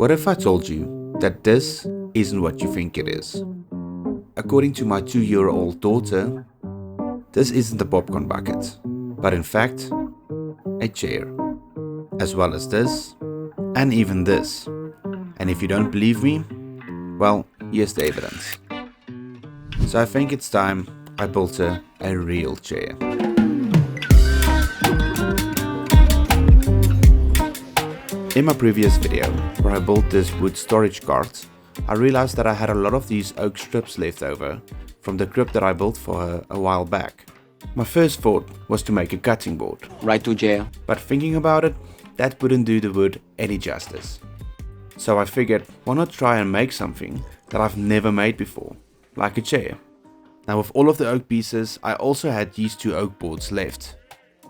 What if I told you that this isn't what you think it is? According to my 2-year-old daughter, this isn't a popcorn bucket, but in fact, a chair, as well as this, and even this. And if you don't believe me, well, here's the evidence. So I think it's time I built her a real chair. In my previous video, where I built this wood storage cart, I realized that I had a lot of these oak strips left over from the crib that I built for her a while back. My first thought was to make a cutting board. Right to jail. But thinking about it, that wouldn't do the wood any justice. So I figured, why not try and make something that I've never made before, like a chair. Now with all of the oak pieces, I also had these 2 oak boards left.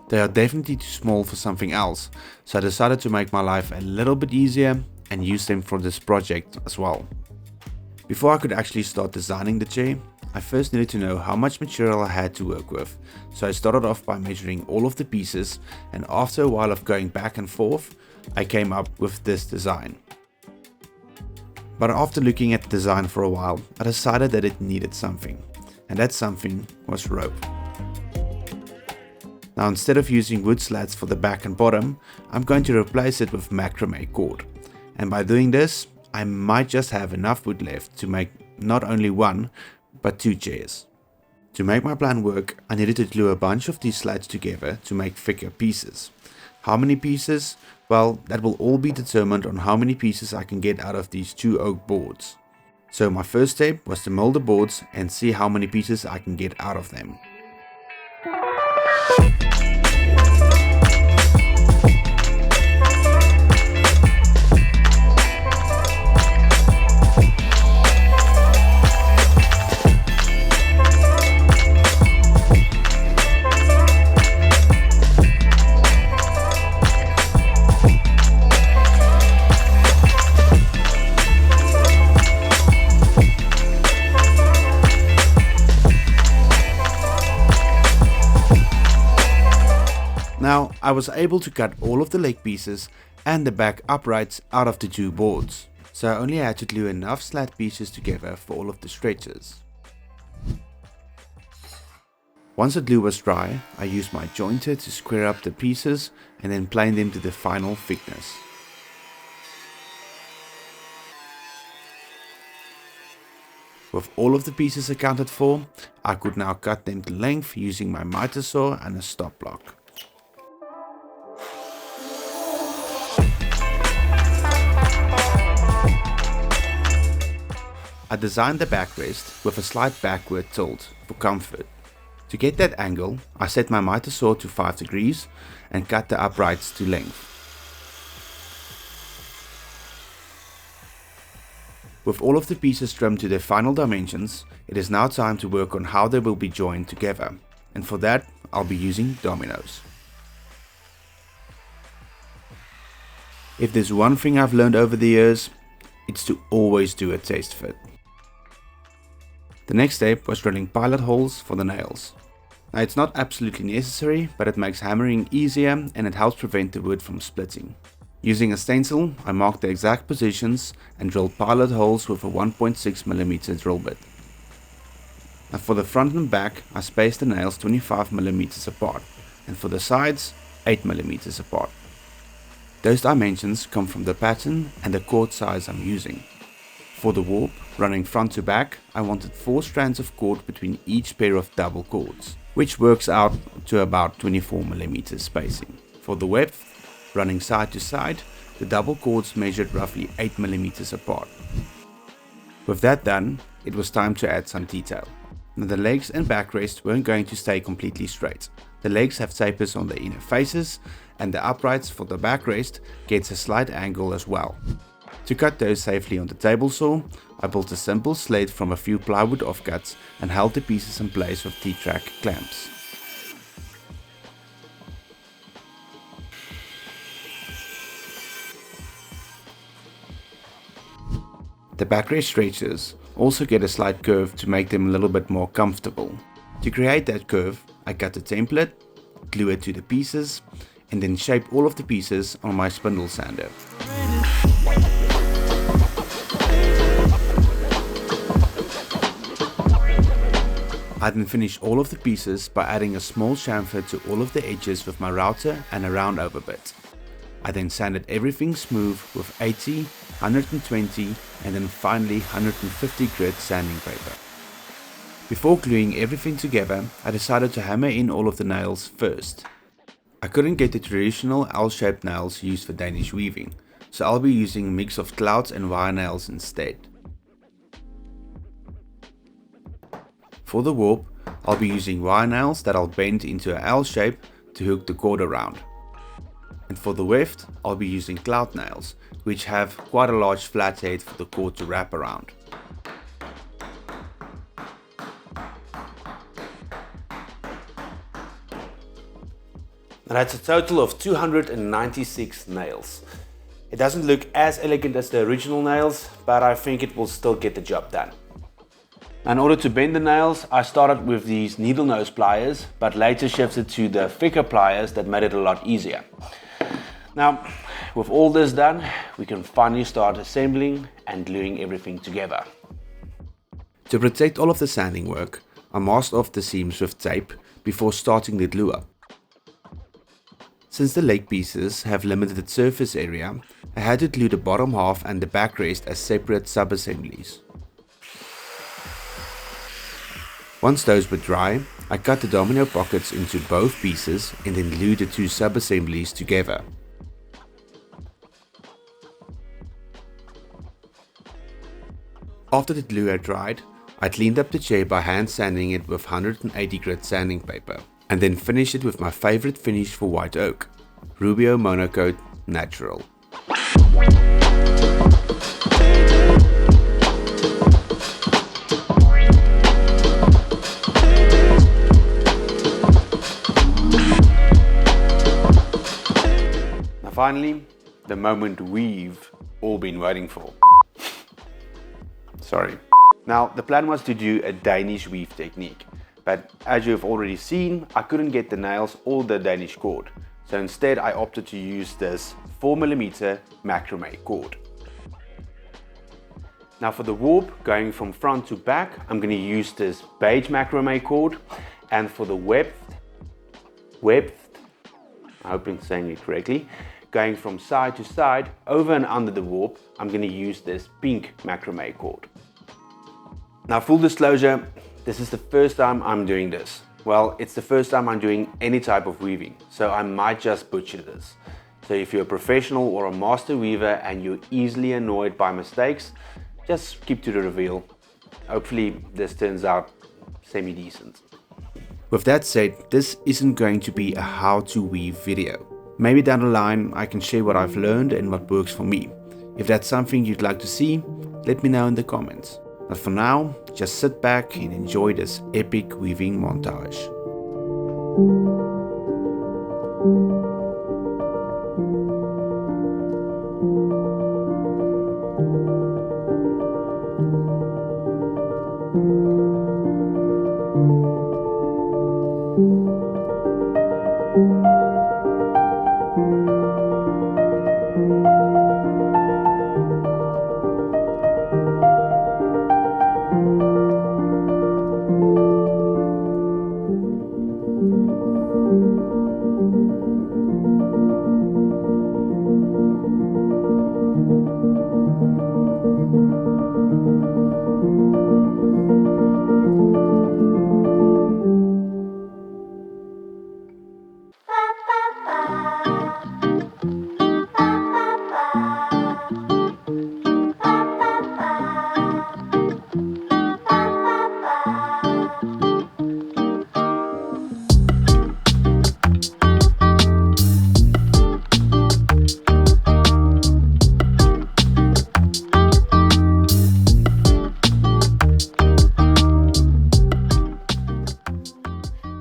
They are definitely too small for something else, so I decided to make my life a little bit easier and use them for this project as well. Before I could actually start designing the chair, I first needed to know how much material I had to work with, so I started off by measuring all of the pieces, and after a while of going back and forth, I came up with this design. But after looking at the design for a while, I decided that it needed something, and that something was rope. Now instead of using wood slats for the back and bottom, I'm going to replace it with macramé cord. And by doing this, I might just have enough wood left to make not only 1, but 2 chairs. To make my plan work, I needed to glue a bunch of these slats together to make thicker pieces. How many pieces? Well, that will all be determined on how many pieces I can get out of these 2 oak boards. So my first step was to mold the boards and see how many pieces I can get out of them. Now, I was able to cut all of the leg pieces and the back uprights out of the 2 boards, so I only had to glue enough slat pieces together for all of the stretches. Once the glue was dry, I used my jointer to square up the pieces and then plane them to the final thickness. With all of the pieces accounted for, I could now cut them to length using my miter saw and a stop block. I designed the backrest with a slight backward tilt for comfort. To get that angle, I set my miter saw to 5 degrees and cut the uprights to length. With all of the pieces trimmed to their final dimensions, it is now time to work on how they will be joined together, and for that I'll be using dominos. If there's one thing I've learned over the years, it's to always do a test fit. The next step was drilling pilot holes for the nails. Now it's not absolutely necessary, but it makes hammering easier and it helps prevent the wood from splitting. Using a stencil, I marked the exact positions and drilled pilot holes with a 1.6mm drill bit. Now for the front and back, I spaced the nails 25mm apart, and for the sides, 8mm apart. Those dimensions come from the pattern and the cord size I'm using. For the warp, running front to back, I wanted 4 strands of cord between each pair of double cords, which works out to about 24mm spacing. For the width, running side to side, the double cords measured roughly 8mm apart. With that done, it was time to add some detail. Now the legs and backrest weren't going to stay completely straight. The legs have tapers on the inner faces, and the uprights for the backrest gets a slight angle as well. To cut those safely on the table saw, I built a simple sled from a few plywood offcuts and held the pieces in place with T-track clamps. The backrest stretchers also get a slight curve to make them a little bit more comfortable. To create that curve, I cut a template, glue it to the pieces, and then shape all of the pieces on my spindle sander. I then finished all of the pieces by adding a small chamfer to all of the edges with my router and a round over bit. I then sanded everything smooth with 80, 120 and then finally 150 grit sanding paper. Before gluing everything together, I decided to hammer in all of the nails first. I couldn't get the traditional L-shaped nails used for Danish weaving, so I'll be using a mix of clout and wire nails instead. For the warp, I'll be using wire nails that I'll bend into an L shape to hook the cord around. And for the weft, I'll be using clout nails, which have quite a large flat head for the cord to wrap around. Now that's a total of 296 nails. It doesn't look as elegant as the original nails, but I think it will still get the job done. In order to bend the nails, I started with these needle nose pliers, but later shifted to the thicker pliers that made it a lot easier. Now, with all this done, we can finally start assembling and gluing everything together. To protect all of the sanding work, I masked off the seams with tape before starting the glue up. Since the leg pieces have limited surface area, I had to glue the bottom half and the backrest as separate sub-assemblies. Once those were dry, I cut the domino pockets into both pieces and then glued the two sub-assemblies together. After the glue had dried, I cleaned up the chair by hand sanding it with 180 grit sanding paper and then finished it with my favorite finish for white oak, Rubio Monocoat Natural. Finally, the moment we've all been waiting for. Sorry. Now, the plan was to do a Danish weave technique, but as you have already seen, I couldn't get the nails or the Danish cord. So instead, I opted to use this 4mm macramé cord. Now for the warp, going from front to back, I'm going to use this beige macramé cord, and for the weft, I hope I'm saying it correctly, going from side to side, over and under the warp, I'm going to use this pink macramé cord. Now full disclosure, this is the first time I'm doing this. Well, it's the first time I'm doing any type of weaving, so I might just butcher this. So if you're a professional or a master weaver and you're easily annoyed by mistakes, just keep to the reveal. Hopefully this turns out semi-decent. With that said, this isn't going to be a how to weave video. Maybe down the line I can share what I've learned and what works for me. If that's something you'd like to see, let me know in the comments. But for now, just sit back and enjoy this epic weaving montage.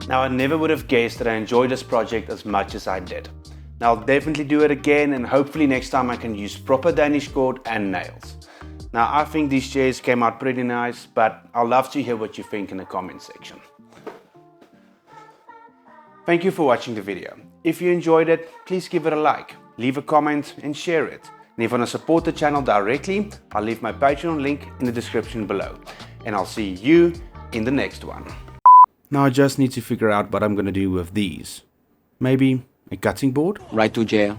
Now I never would have guessed that I enjoyed this project as much as I did. Now I'll definitely do it again, and hopefully next time I can use proper Danish cord and nails. Now I think these chairs came out pretty nice, but I'll love to hear what you think in the comment section. Thank you for watching the video. If you enjoyed it, please give it a like, leave a comment and share it. And if you want to support the channel directly, I'll leave my Patreon link in the description below. And I'll see you in the next one. Now I just need to figure out what I'm gonna do with these. Maybe a cutting board? Right to jail.